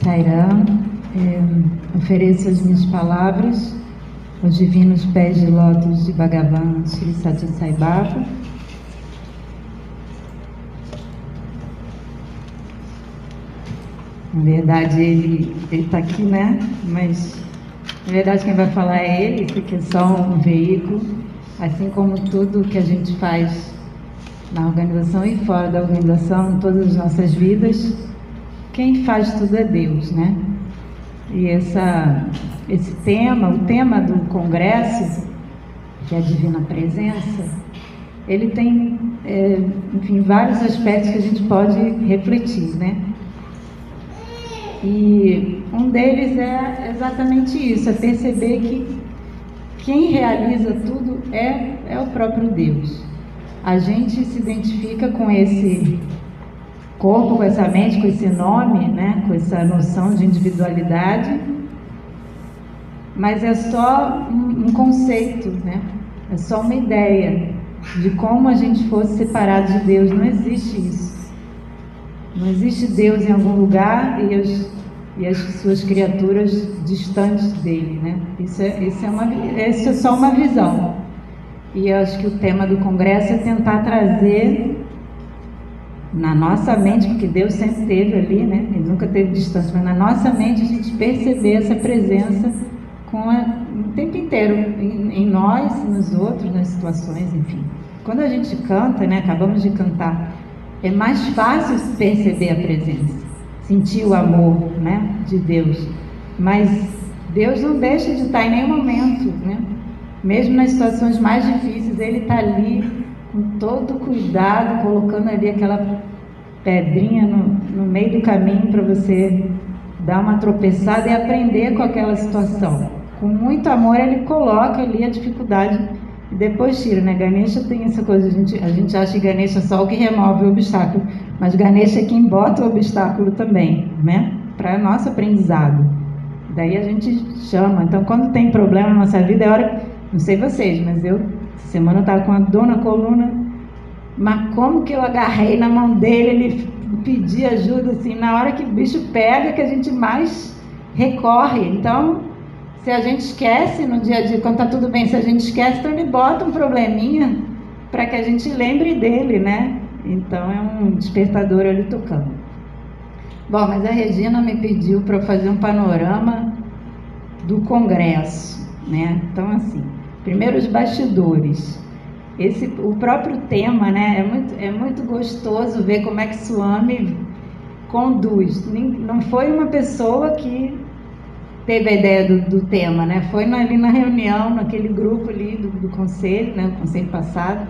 Sairã, ofereço as minhas palavras aos divinos pés de lótus de Bhagavan Sri Sathya Sai Baba. Na verdade, ele está aqui, né? Mas, na verdade, quem vai falar é ele, isso aqui é só um veículo, assim como tudo que a gente faz na organização e fora da organização, em todas as nossas vidas, quem faz tudo é Deus, né? E esse tema, o tema do congresso, que é a Divina Presença, ele tem, enfim, vários aspectos que a gente pode refletir, né? E um deles é exatamente isso, é perceber que quem realiza tudo é o próprio Deus. A gente se identifica com esse corpo, com essa mente, com esse nome, né? Com essa noção de individualidade, mas é só um conceito, né? É só uma ideia de como a gente fosse separado de Deus. Não existe isso. Não existe Deus em algum lugar e as suas criaturas distantes dele, né? Isso é só uma visão. E eu acho que o tema do congresso é tentar trazer na nossa mente, porque Deus sempre esteve ali, né? Ele nunca teve distância, mas na nossa mente a gente perceber essa presença o tempo inteiro, em nós, nos outros, nas situações, enfim. Quando a gente canta, né? Acabamos de cantar, é mais fácil perceber a presença, sentir o amor, né? De Deus. Mas Deus não deixa de estar em nenhum momento, né? Mesmo nas situações mais difíceis, Ele está ali com todo cuidado, colocando ali aquela pedrinha no meio do caminho para você dar uma tropeçada e aprender com aquela situação. Com muito amor ele coloca ali a dificuldade e depois tira, né? Ganesha tem essa coisa, a gente acha que Ganesha é só o que remove o obstáculo, mas Ganesha é quem bota o obstáculo também, né? Para nosso aprendizado. Daí a gente chama. Então quando tem problema na nossa vida é hora, não sei vocês, mas essa semana eu estava com uma dor na coluna, mas como que eu agarrei na mão dele, ele pedia ajuda, assim, na hora que o bicho pega que a gente mais recorre. Então, se a gente esquece no dia a dia, quando está tudo bem, se a gente esquece, então ele bota um probleminha para que a gente lembre dele, né? Então é um despertador ali tocando. Bom, mas a Regina me pediu para fazer um panorama do congresso, né? Então, assim, primeiro os bastidores. O próprio tema, né? É muito gostoso ver como é que Swami conduz. Não foi uma pessoa que teve a ideia do tema, né? Foi ali na reunião, naquele grupo ali do conselho, né? O conselho passado.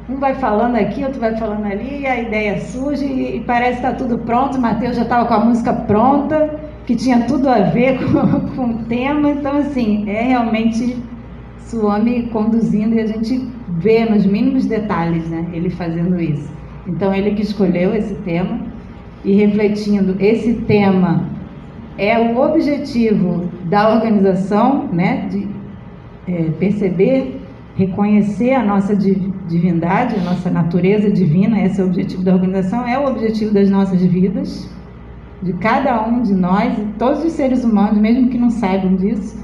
Um vai falando aqui, outro vai falando ali, e a ideia surge e parece que está tudo pronto. O Mateus já estava com a música pronta, que tinha tudo a ver com o tema. Então, assim, é realmente Swami conduzindo e a gente vê nos mínimos detalhes, né? Ele fazendo isso. Então, ele que escolheu esse tema e refletindo, esse tema é o objetivo da organização, né? De perceber, reconhecer a nossa divindade, a nossa natureza divina. Esse é o objetivo da organização, é o objetivo das nossas vidas, de cada um de nós, e todos os seres humanos, mesmo que não saibam disso,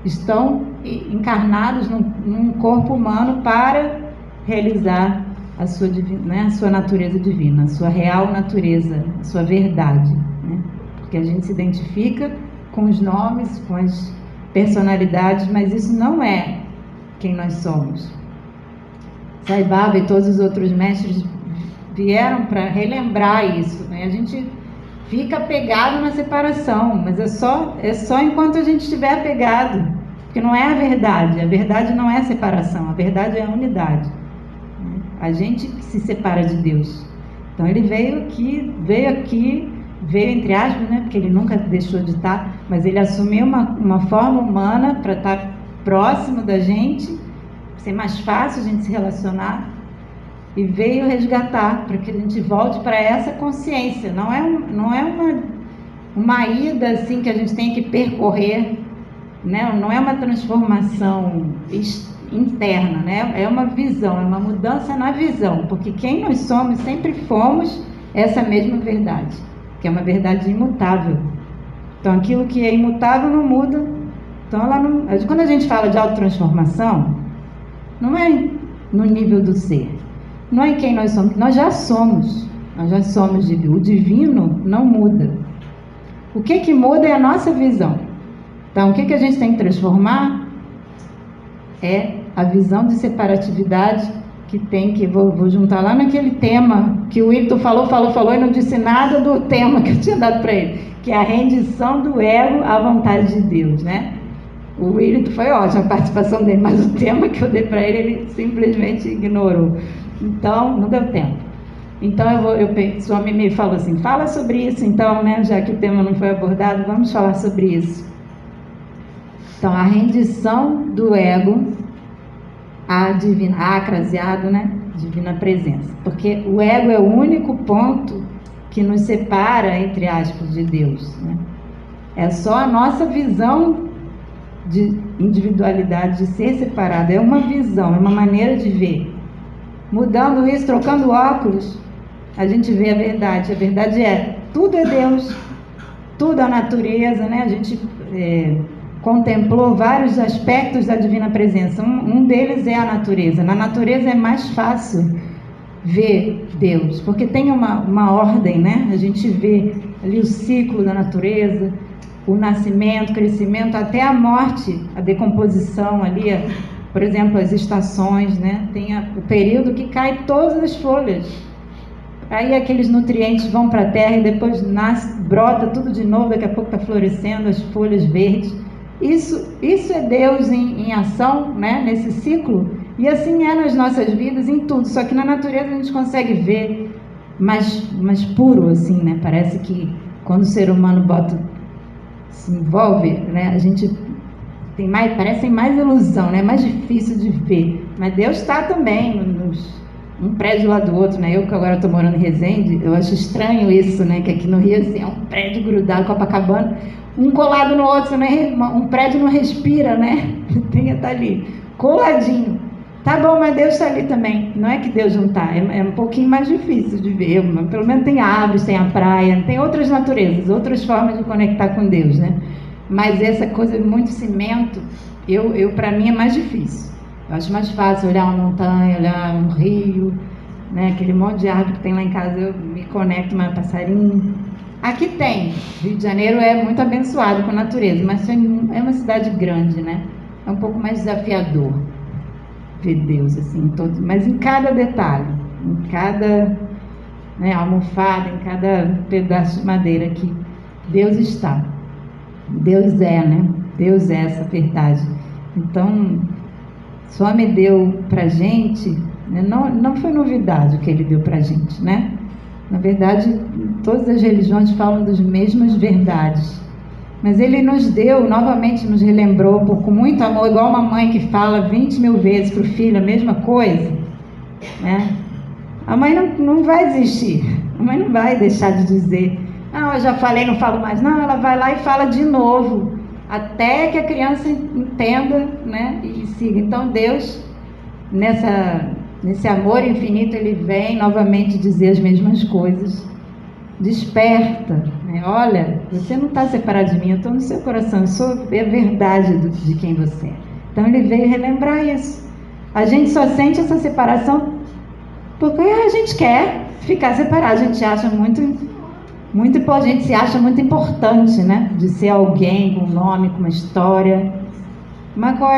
estão encarnados num corpo humano para realizar a sua natureza divina, a sua real natureza, a sua verdade, né? Porque a gente se identifica com os nomes, com as personalidades, mas isso não é quem nós somos. Sai Baba e todos os outros mestres vieram para relembrar isso, né? A gente fica apegado na separação, mas é só enquanto a gente estiver apegado, porque não é a verdade não é a separação, a verdade é a unidade. A gente se separa de Deus. Então ele veio entre aspas, né? Porque ele nunca deixou de estar, mas ele assumiu uma forma humana para estar próximo da gente, ser mais fácil a gente se relacionar, e veio resgatar para que a gente volte para essa consciência. Não é uma ida assim que a gente tem que percorrer, né? Não é uma transformação interna, né? É uma visão, é uma mudança na visão, porque quem nós somos sempre fomos essa mesma verdade. que é uma verdade imutável. Então, aquilo que é imutável não muda. Então, quando a gente fala de autotransformação, não é no nível do ser, não é em quem nós somos, nós já somos divino. O divino não muda. O que muda é a nossa visão. Então, o que a gente tem que transformar é a visão de separatividade que tem que, vou juntar lá naquele tema que o Wilton falou e não disse nada do tema que eu tinha dado para ele, que é a rendição do ego à vontade de Deus, né? O Wilton foi ótimo a participação dele, mas o tema que eu dei para ele simplesmente ignorou. Então, não deu tempo. Então, sua me falou assim, fala sobre isso, então, né, já que o tema não foi abordado, vamos falar sobre isso. Então, a rendição do ego à divina, acraseado, né, divina presença. Porque o ego é o único ponto que nos separa, entre aspas, de Deus, né? É só a nossa visão de individualidade, de ser separado, é uma visão, é uma maneira de ver. Mudando isso, trocando óculos, a gente vê a verdade. A verdade é, tudo é Deus, tudo é a natureza, né? A gente contemplou vários aspectos da divina presença. Um deles é a natureza. Na natureza é mais fácil ver Deus, porque tem uma ordem, né? A gente vê ali o ciclo da natureza, o nascimento, o crescimento, até a morte, a decomposição ali, por exemplo, as estações, né? Tem o período que cai todas as folhas. Aí aqueles nutrientes vão para a terra e depois nasce, brota tudo de novo, daqui a pouco está florescendo as folhas verdes. Isso é Deus em ação, né? Nesse ciclo. E assim é nas nossas vidas, em tudo. Só que na natureza a gente consegue ver mais puro, assim, né? Parece que quando o ser humano se envolve, né? A gente parece mais ilusão, né? Mais difícil de ver. Mas Deus está também um prédio lá do outro, né? Eu que agora estou morando em Resende, eu acho estranho isso, né? Que aqui no Rio assim, é um prédio grudado, Copacabana, um colado no outro, né? Um prédio não respira, né? Tem que estar ali, coladinho. Tá bom, mas Deus está ali também. Não é que Deus não está, é um pouquinho mais difícil de ver. Pelo menos tem árvores, tem a praia, tem outras naturezas, outras formas de conectar com Deus, né? Mas essa coisa de muito cimento, para mim é mais difícil. Eu acho mais fácil olhar uma montanha, olhar um rio, né? Aquele monte de árvore que tem lá em casa, eu me conecto mais passarinho. Aqui tem, Rio de Janeiro é muito abençoado com a natureza, mas é uma cidade grande, né? É um pouco mais desafiador ver Deus, assim, mas em cada detalhe, em cada, né, almofada, em cada pedaço de madeira que Deus está. Deus é, né? Deus é essa verdade. Então, só me deu pra gente, né? Não foi novidade o que ele deu pra gente, né? Na verdade, todas as religiões falam das mesmas verdades. Mas ele nos deu, novamente nos relembrou, com muito amor, igual uma mãe que fala 20 mil vezes para o filho a mesma coisa, né? A mãe não vai desistir, a mãe não vai deixar de dizer, não, eu já falei, não falo mais. Não, ela vai lá e fala de novo, até que a criança entenda, né? E siga. Então Deus, nesse amor infinito, ele vem novamente dizer as mesmas coisas. Desperta, né? Olha, você não está separado de mim, eu estou no seu coração, eu sou a verdade de quem você é. Então ele veio relembrar isso. A gente só sente essa separação porque a gente quer ficar separado, a gente acha a gente se acha muito importante, né? De ser alguém com um nome, com uma história. Mas qual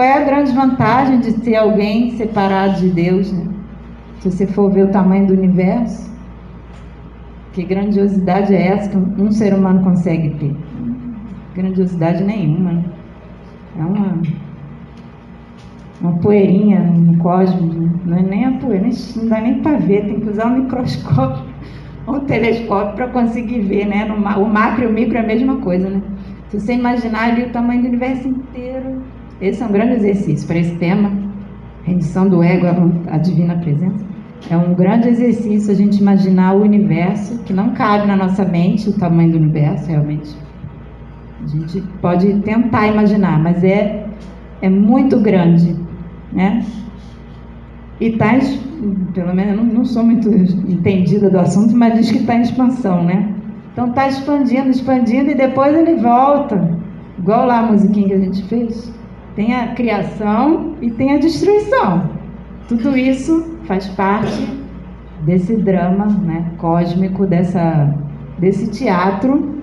é a grande vantagem de ser alguém separado de Deus, né? Se você for ver o tamanho do universo, que grandiosidade é essa que um ser humano consegue ter? Grandiosidade nenhuma, né? É uma poeirinha no cosmos, né? Não é nem a poeira, não dá nem para ver, tem que usar um microscópio, um telescópio para conseguir ver, né? O macro e o micro é a mesma coisa, né? Se você imaginar ali o tamanho do universo inteiro, esse é um grande exercício para esse tema, rendição do ego à divina presença. É um grande exercício a gente imaginar o universo, que não cabe na nossa mente o tamanho do universo, realmente. A gente pode tentar imaginar, mas é muito grande, né? E pelo menos eu não sou muito entendida do assunto, mas diz que está em expansão, né? Então está expandindo, expandindo, e depois ele volta. Igual lá a musiquinha que a gente fez. Tem a criação e tem a destruição. Tudo isso faz parte desse drama, né, cósmico, desse teatro.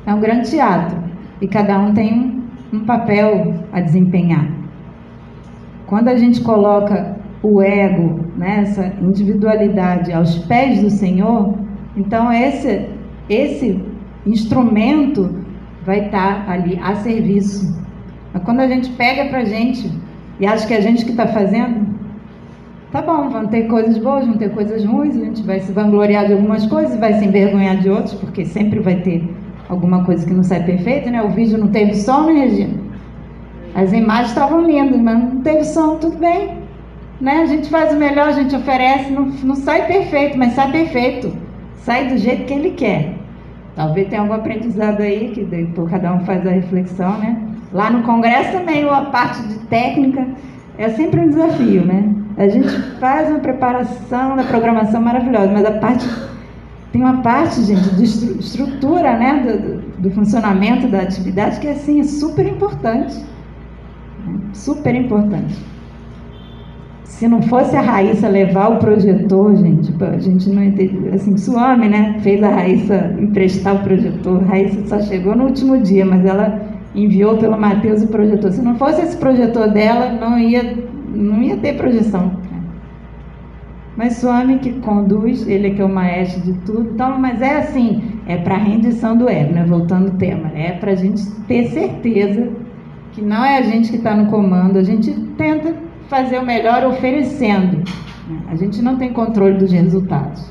É um grande teatro. E cada um tem um papel a desempenhar. Quando a gente coloca o ego, né, essa individualidade aos pés do Senhor, então esse instrumento vai estar ali a serviço. Mas quando a gente pega pra gente e acha que é a gente que está fazendo, tá bom, vão ter coisas boas, vão ter coisas ruins, a gente vai se vangloriar de algumas coisas, vai se envergonhar de outras, porque sempre vai ter alguma coisa que não sai perfeita, né? O vídeo não teve som, né, Regina? As imagens estavam lindas, mas não teve som, tudo bem, né? A gente faz o melhor, a gente oferece, não sai perfeito, mas sai perfeito, sai do jeito que ele quer. Talvez tenha algum aprendizado aí, que depois cada um faz a reflexão, né? Lá no congresso também, a parte de técnica é sempre um desafio, né? A gente faz uma preparação da programação maravilhosa, mas tem uma parte, gente, de estrutura, né, do funcionamento da atividade que, assim, é super importante. Super importante. Se não fosse a Raíssa levar o projetor, gente, a gente não entende, assim, Suame, né, fez a Raíssa emprestar o projetor. A Raíssa só chegou no último dia, mas ela enviou pelo Matheus o projetor. Se não fosse esse projetor dela, não ia ter projeção. Mas Suame que conduz, ele é que é o maestro de tudo. Então, mas é assim, é para a rendição do ego, né? Voltando ao tema, é para a gente ter certeza que não é a gente que está no comando, a gente tenta fazer o melhor oferecendo. A gente não tem controle dos resultados.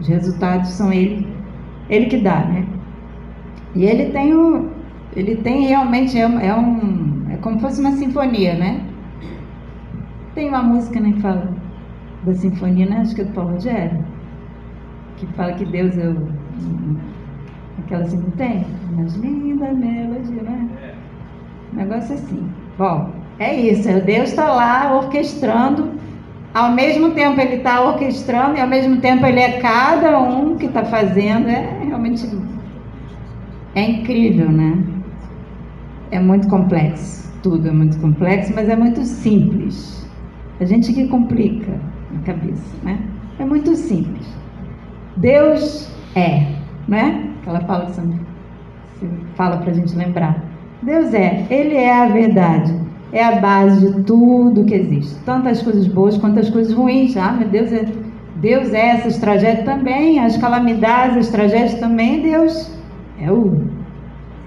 Os resultados são ele que dá, né? E ele tem realmente, é como se fosse uma sinfonia, né? Tem uma música, né, que fala da sinfonia, né? Acho que é do Paulo Rogério, que fala que Deus é aquela assim, não tem? Mas linda melodia, né? Um negócio assim. Bom, é isso, Deus está lá orquestrando, ao mesmo tempo ele está orquestrando e ao mesmo tempo ele é cada um que está fazendo. Realmente é incrível, né? É muito complexo, tudo é muito complexo, mas é muito simples. A gente que complica a cabeça, né? É muito simples. Deus né? Aquela fala que você fala para a gente lembrar. Deus Ele é a verdade, é a base de tudo que existe, tanto as coisas boas quanto as coisas ruins. Meu Deus é essas tragédias também, as calamidades, as tragédias também. Deus é o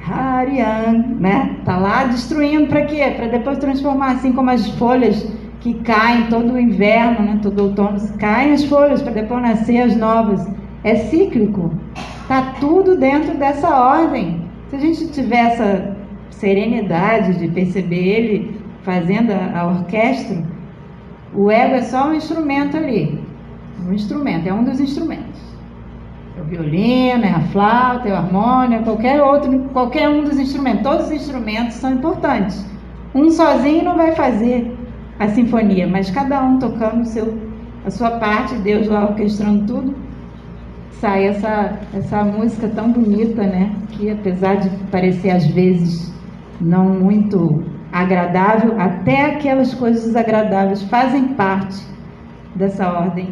Harian, né? Tá lá destruindo para quê? Para depois transformar, assim como as folhas que caem todo o inverno, né? Todo outono caem as folhas para depois nascer as novas. É cíclico. Tá tudo dentro dessa ordem. Se a gente tiver essa serenidade de perceber ele fazendo a orquestra, o ego é só um instrumento ali. Um instrumento, é um dos instrumentos. É o violino, é a flauta, é o harmônio, qualquer um dos instrumentos. Todos os instrumentos são importantes. Um sozinho não vai fazer a sinfonia, mas cada um tocando a sua parte, Deus lá orquestrando tudo, sai essa música tão bonita, né? Que apesar de parecer às vezes não muito agradável, até aquelas coisas desagradáveis fazem parte dessa ordem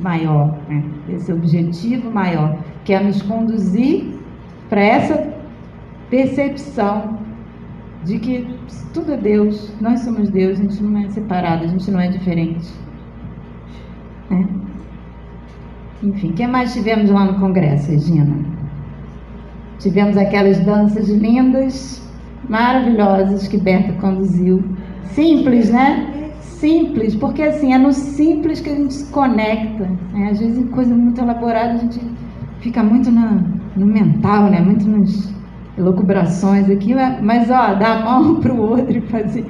maior, né? Esse objetivo maior, que é nos conduzir para essa percepção de que tudo é Deus, nós somos Deus, a gente não é separado, a gente não é diferente, né? Enfim, o que mais tivemos lá no congresso, Regina? Tivemos aquelas danças lindas, maravilhosas que Berta conduziu. Simples, né? Simples, porque assim, é no simples que a gente se conecta, né? Às vezes em coisa muito elaborada a gente fica muito no mental, né? Muito nas elucubrações aqui, mas ó, dar a mão para o outro e fazer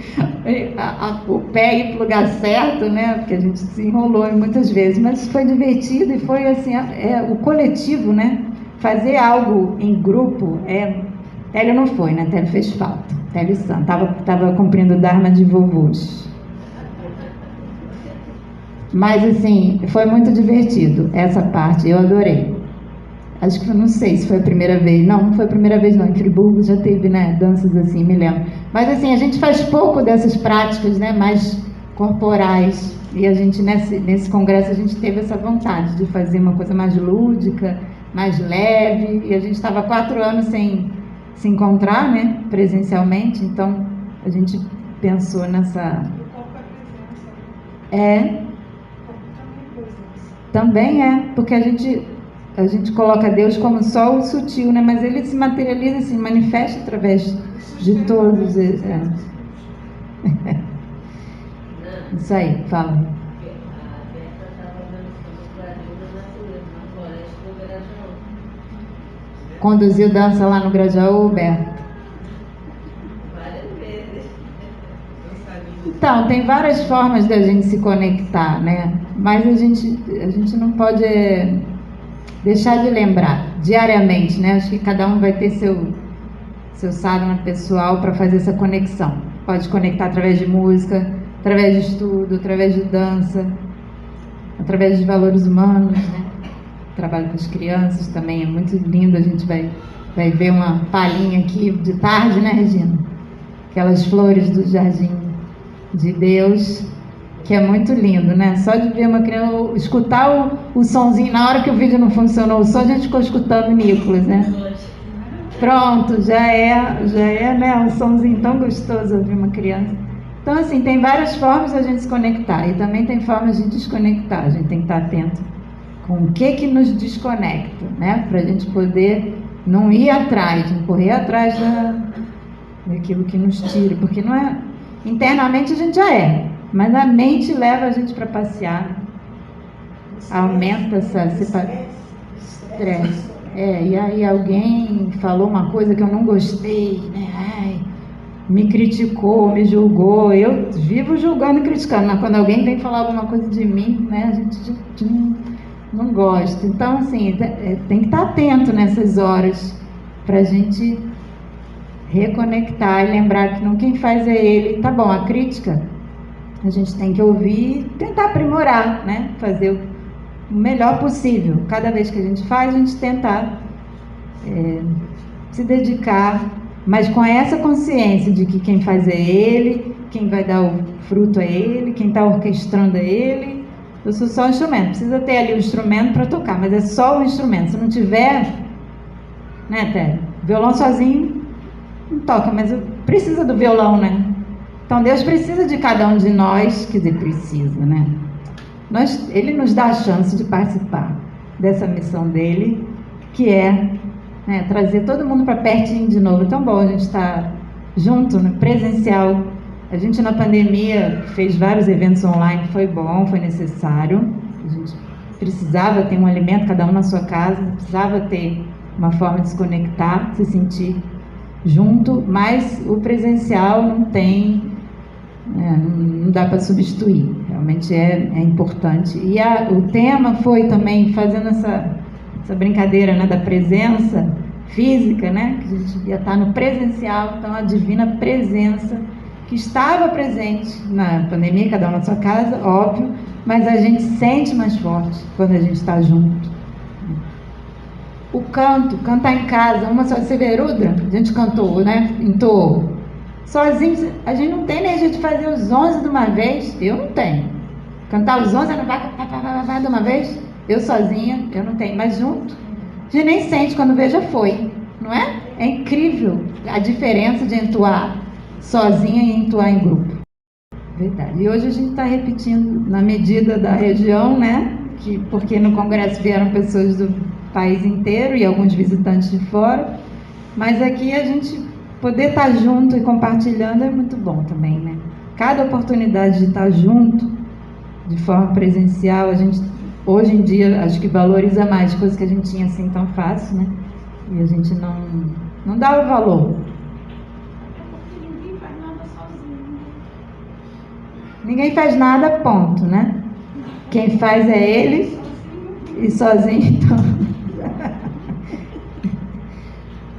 o pé ir para o lugar certo, né? Porque a gente se enrolou muitas vezes, mas foi divertido e foi assim, o coletivo, né? Fazer algo em grupo, Télio não foi, né? Télio fez falta, Télio Santo, estava cumprindo o Dharma de vovôs. Mas assim, foi muito divertido essa parte, eu adorei. Acho que, não sei se foi a primeira vez. Não, não foi a primeira vez não. Em Friburgo já teve, né, danças assim, me lembro. Mas assim, a gente faz pouco dessas práticas, né, mais corporais. E a gente, nesse congresso, a gente teve essa vontade de fazer uma coisa mais lúdica, mais leve. E a gente estava 4 anos sem se encontrar, né, presencialmente. Então, a gente pensou nessa... É, também é, porque a gente coloca Deus como só o sutil, né? Mas ele se materializa, se manifesta através de todos. Isso aí, fala. Conduziu dança lá no Grajaú, Beto? Então, tem várias formas da gente se conectar, né? Mas a gente não pode deixar de lembrar diariamente, né? Acho que cada um vai ter seu sadhana pessoal para fazer essa conexão. Pode conectar através de música, através de estudo, através de dança, através de valores humanos, né? Trabalho com as crianças também é muito lindo. A gente vai ver uma palhinha aqui de tarde, né, Regina? Aquelas flores do jardim de Deus, que é muito lindo, né? Só de ver uma criança, escutar o sonzinho, na hora que o vídeo não funcionou, só a gente ficou escutando o Nicolas, né? Pronto, já é, né? Um sonzinho tão gostoso ouvir uma criança. Então, assim, tem várias formas de a gente se conectar, e também tem formas de desconectar. A gente tem que estar atento com o que nos desconecta, né? Para a gente poder não ir atrás, não correr atrás daquilo que nos tira, porque não é... Internamente a gente já é, mas a mente leva a gente para passear, aumenta essa estresse. E aí alguém falou uma coisa que eu não gostei, né? Ai, me criticou, me julgou. Eu vivo julgando e criticando, mas quando alguém vem falar alguma coisa de mim, né? A gente não gosta. Então, assim, tem que estar atento nessas horas para a gente reconectar e lembrar que não quem faz é ele. Tá bom, a crítica a gente tem que ouvir e tentar aprimorar, né? Fazer o melhor possível. Cada vez que a gente faz, a gente tentar se dedicar, mas com essa consciência de que quem faz é ele, quem vai dar o fruto é ele, quem está orquestrando é ele. Eu sou só um instrumento. Precisa ter ali o instrumento para tocar, mas é só o instrumento. Se não tiver, né, Té? Violão sozinho não toca, mas precisa do violão, né? Então Deus precisa de cada um de nós, quer dizer, precisa, né? Ele nos dá a chance de participar dessa missão dele, que é, né, trazer todo mundo para pertinho de novo. É tão bom a gente estar junto, né, presencial. A gente na pandemia fez vários eventos online, foi bom, foi necessário. A gente precisava ter um alimento, cada um na sua casa, precisava ter uma forma de se conectar, se sentir junto, mas o presencial não tem, não dá para substituir, realmente é importante. E o tema foi também, fazendo essa brincadeira, né, da presença física, né, que a gente ia estar no presencial, então a divina presença que estava presente na pandemia, cada um na sua casa, óbvio, mas a gente sente mais forte quando a gente está junto. O cantar em casa, uma só, você vê, Rudra, a gente cantou, né? Entoou. Sozinho, a gente não tem energia de fazer os 11 de uma vez. Eu não tenho. Cantar os 11 não vai de uma vez. Eu sozinha, eu não tenho. Mas junto, a gente nem sente, quando vê já foi. Não é? É incrível a diferença de entoar sozinha e entoar em grupo. Verdade. E hoje a gente está repetindo na medida da região, né? Porque no congresso vieram pessoas do país inteiro e alguns visitantes de fora, mas aqui a gente poder estar junto e compartilhando é muito bom também, né? Cada oportunidade de estar junto de forma presencial, a gente hoje em dia acho que valoriza mais coisas que a gente tinha assim tão fácil, né? E a gente não dá o valor. Ninguém faz nada, ponto, né? Quem faz é ele e sozinho, então.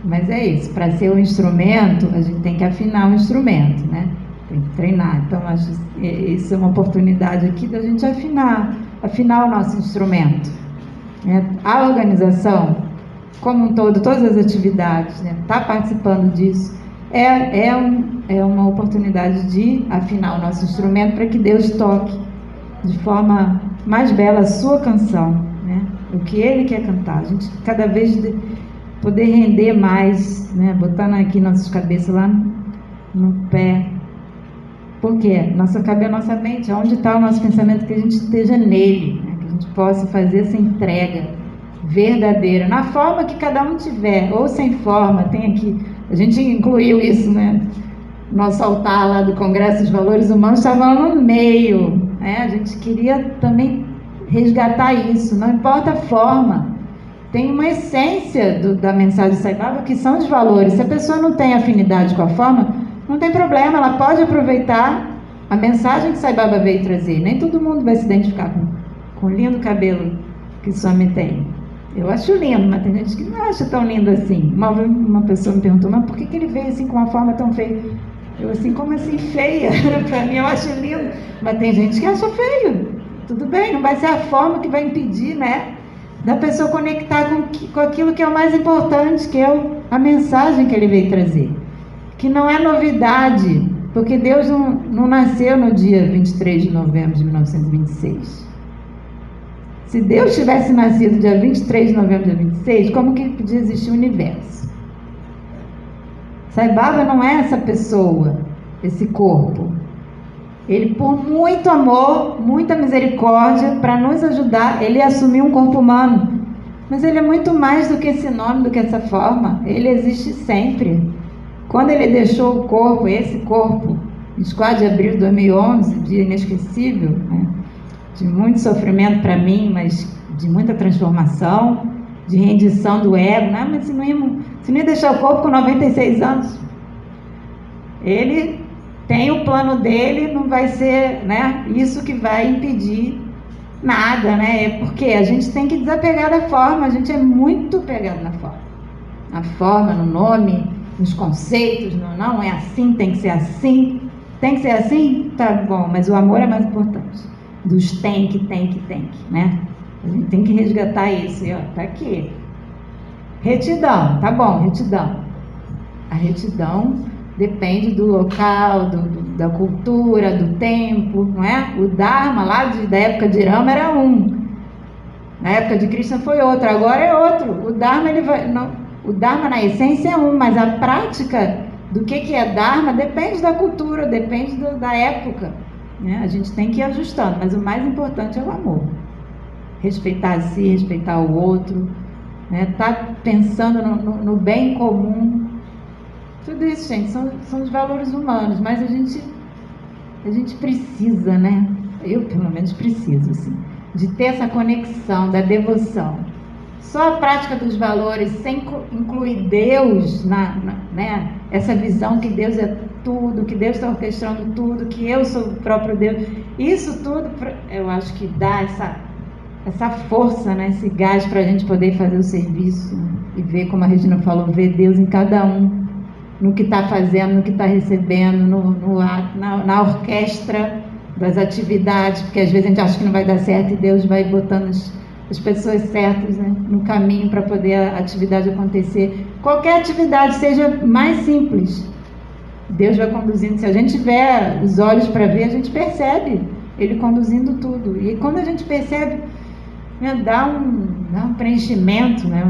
Mas é isso, para ser um instrumento, a gente tem que afinar o instrumento, né? Tem que treinar. Então, acho que isso é uma oportunidade aqui da gente afinar o nosso instrumento. A organização como um todo, todas as atividades, né? Tá participando disso, é uma oportunidade de afinar o nosso instrumento para que Deus toque de forma mais bela a sua canção, né? O que Ele quer cantar. A gente cada vez poder render mais, né? Botando aqui nossas cabeças lá no pé. Por quê? Nossa cabeça, nossa mente, onde está o nosso pensamento, que a gente esteja nele, né? Que a gente possa fazer essa entrega verdadeira, na forma que cada um tiver, ou sem forma. Tem aqui, a gente incluiu isso, né? Nosso altar lá do Congresso dos Valores Humanos estava lá no meio, né? A gente queria também resgatar isso, não importa a forma, tem uma essência da mensagem de Sai Baba, que são os valores. Se a pessoa não tem afinidade com a forma, não tem problema, ela pode aproveitar a mensagem que Sai Baba veio trazer. Nem todo mundo vai se identificar com o lindo cabelo que Swami tem. Eu acho lindo, mas tem gente que não acha tão lindo assim. Uma pessoa me perguntou, mas por que ele veio assim com uma forma tão feia? Eu assim, como assim feia? Para mim eu acho lindo, mas tem gente que acha feio. Tudo bem, não vai ser a forma que vai impedir, né, da pessoa conectar com aquilo que é o mais importante, que é a mensagem que ele veio trazer. Que não é novidade, porque Deus não nasceu no dia 23 de novembro de 1926. Se Deus tivesse nascido dia 23 de novembro de 1926, como que podia existir o universo? Sai Baba não é essa pessoa, esse corpo. Ele, por muito amor, muita misericórdia, para nos ajudar, ele assumiu um corpo humano. Mas ele é muito mais do que esse nome, do que essa forma. Ele existe sempre. Quando ele deixou o corpo, esse corpo, 24 de abril de 2011, dia inesquecível, né? De muito sofrimento para mim, mas de muita transformação, de rendição do ego, né? Mas se não ia deixar o corpo com 96 anos, ele tem o plano dele, não vai ser, né, isso que vai impedir nada, né? É porque a gente tem que desapegar da forma, a gente é muito pegado na forma, no nome, nos conceitos, não é assim, tem que ser assim. Tem que ser assim? Tá bom, mas o amor é mais importante. Dos tem que, né? A gente tem que resgatar isso. E, ó, tá aqui. Retidão, tá bom, retidão. A retidão depende do local, da cultura, do tempo, não é? O Dharma lá da época de Rama era um. Na época de Krishna foi outro, agora é outro. O Dharma, o Dharma na essência é um, mas a prática do que é Dharma depende da cultura, depende da época, né? A gente tem que ir ajustando, mas o mais importante é o amor. Respeitar a si, respeitar o outro, né? Tá pensando no bem comum. Tudo isso, gente, são os valores humanos, mas a gente precisa, né? Eu, pelo menos, preciso, assim, de ter essa conexão da devoção. Só a prática dos valores, sem incluir Deus, né? Essa visão que Deus é tudo, que Deus está orquestrando tudo, que eu sou o próprio Deus, isso tudo, eu acho que dá essa força, né? Esse gás para a gente poder fazer o serviço, né? E ver, como a Regina falou, ver Deus em cada um, no que está fazendo, no que está recebendo, na orquestra das atividades, porque às vezes a gente acha que não vai dar certo e Deus vai botando as pessoas certas, né, no caminho para poder a atividade acontecer. Qualquer atividade, seja mais simples, Deus vai conduzindo. Se a gente tiver os olhos para ver, a gente percebe Ele conduzindo tudo. E quando a gente percebe, né, dá um preenchimento, né,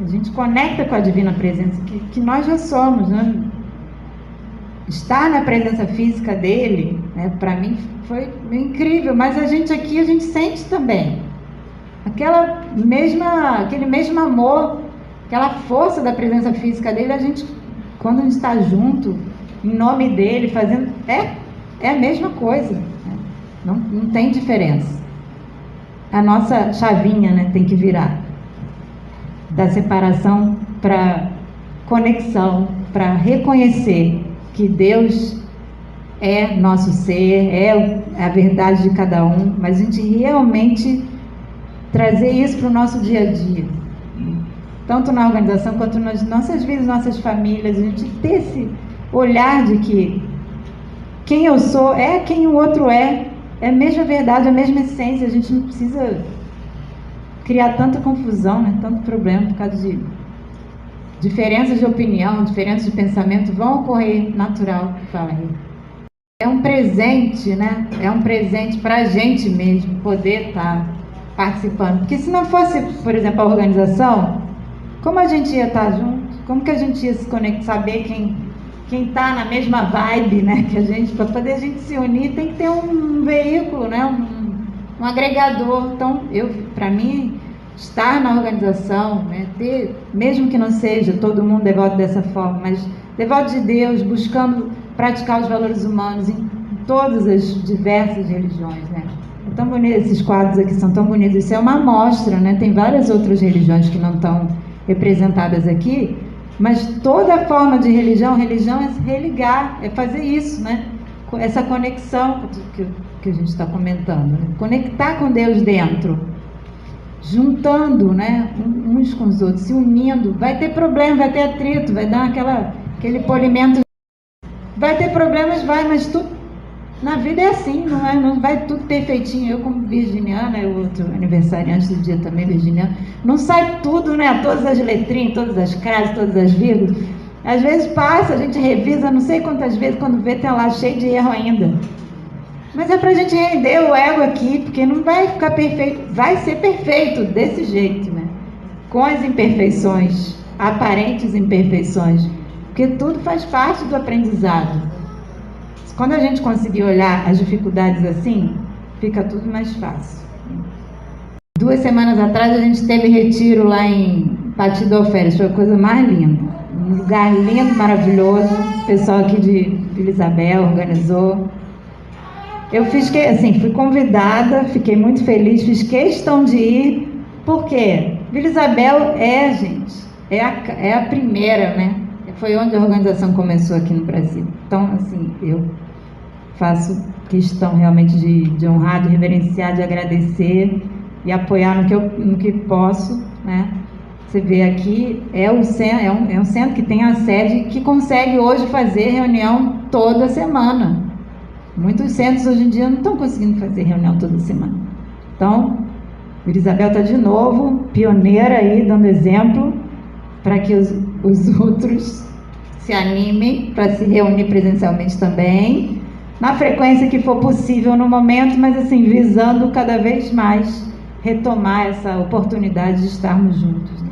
a gente conecta com a Divina Presença, que nós já somos, né? Estar na presença física dele, né, para mim foi incrível, mas a gente aqui, a gente sente também aquele mesmo amor, aquela força da presença física dele. A gente, quando a gente está junto, em nome dele, fazendo, é a mesma coisa, né? Não tem diferença. A nossa chavinha, né, tem que virar da separação para conexão, para reconhecer que Deus é nosso ser, é a verdade de cada um, mas a gente realmente trazer isso para o nosso dia a dia, tanto na organização quanto nas nossas vidas, nossas famílias, a gente ter esse olhar de que quem eu sou é quem o outro é a mesma verdade, a mesma essência. A gente não precisa criar tanta confusão, né? Tanto problema por causa de diferenças de opinião, diferenças de pensamento vão ocorrer natural, fala aí. É um presente, né? É um presente para a gente mesmo poder estar participando. Porque se não fosse, por exemplo, a organização, como a gente ia estar junto? Como que a gente ia se conectar, saber quem está na mesma vibe, né? Que a gente, para poder a gente se unir, tem que ter um veículo, né? Um agregador. Então, para mim, estar na organização, né? Ter, mesmo que não seja todo mundo devoto dessa forma, mas devoto de Deus, buscando praticar os valores humanos em todas as diversas religiões, né? É tão bonito, esses quadros aqui são tão bonitos. Isso é uma amostra, né? Tem várias outras religiões que não estão representadas aqui, mas toda forma de religião é religar, é fazer isso, né? Essa conexão que a gente está comentando, né? Conectar com Deus dentro, juntando, né? Uns com os outros, se unindo. Vai ter problema, vai ter atrito, vai dar aquele polimento. Vai ter problemas, mas tudo na vida é assim, não vai tudo perfeitinho. Eu, como virginiana, o outro aniversariante do dia também virginiano, não sai tudo, né? Todas as letrinhas, todas as crases, todas as vírgulas. Às vezes passa, a gente revisa, não sei quantas vezes, quando vê, tem lá cheio de erro ainda. Mas é pra gente render o ego aqui, porque não vai ficar perfeito, vai ser perfeito desse jeito, né? Com as imperfeições, aparentes imperfeições, porque tudo faz parte do aprendizado. Quando a gente conseguir olhar as dificuldades assim, fica tudo mais fácil. 2 semanas atrás a gente teve retiro lá em Patidoférias, foi a coisa mais linda. Um lugar lindo, maravilhoso. O pessoal aqui de Vila Isabel organizou. Eu fui convidada, fiquei muito feliz, fiz questão de ir, porque Vila Isabel gente, é a primeira, né? Foi onde a organização começou aqui no Brasil. Então, assim, eu faço questão realmente de honrar, de reverenciar, de agradecer e apoiar no que posso, né? Você vê aqui, é um centro que tem a sede, que consegue hoje fazer reunião toda semana. Muitos centros hoje em dia não estão conseguindo fazer reunião toda semana. Então, Vila Isabel está de novo, pioneira aí, dando exemplo, para que os outros se animem para se reunir presencialmente também, na frequência que for possível no momento, mas assim, visando cada vez mais retomar essa oportunidade de estarmos juntos, né?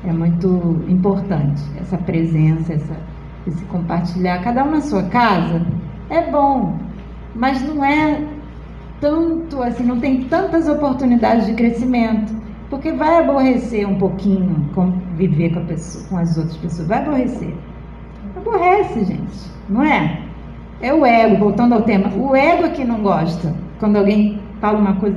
É muito importante essa presença, esse compartilhar, cada um na sua casa, é bom, mas não é tanto assim, não tem tantas oportunidades de crescimento, porque vai aborrecer um pouquinho conviver com as outras pessoas, vai aborrecer. Aborrece, gente, não é? É o ego, voltando ao tema, o ego é que não gosta, quando alguém fala uma coisa,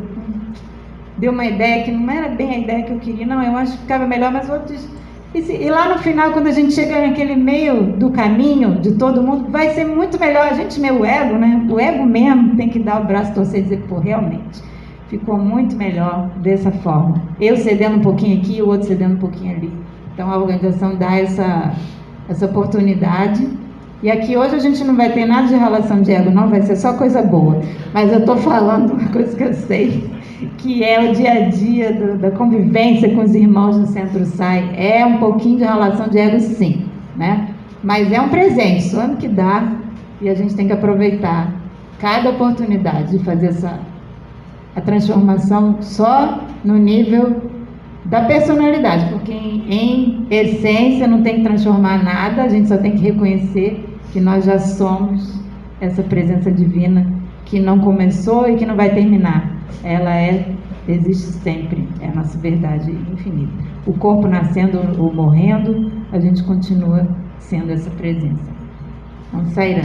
deu uma ideia que não era bem a ideia que eu queria, não, eu acho que ficava melhor, mas outros... E lá no final, quando a gente chega naquele meio do caminho de todo mundo, vai ser muito melhor. A gente, o ego, né? O ego mesmo tem que dar o braço a torcer e dizer, pô, realmente, ficou muito melhor dessa forma. Eu cedendo um pouquinho aqui, o outro cedendo um pouquinho ali. Então a organização dá essa oportunidade. E aqui hoje a gente não vai ter nada de relação de ego, não, vai ser só coisa boa. Mas eu estou falando uma coisa que eu sei, que é o dia a dia da convivência com os irmãos no Centro SAI. É um pouquinho de relação de ego, sim, né? Mas é um presente, só ano que dá, e a gente tem que aproveitar cada oportunidade de fazer a transformação só no nível da personalidade, porque em essência não tem que transformar nada, a gente só tem que reconhecer que nós já somos essa presença divina que não começou e que não vai terminar. Ela existe sempre, é a nossa verdade infinita. O corpo nascendo ou morrendo, a gente continua sendo essa presença. Vamos sair.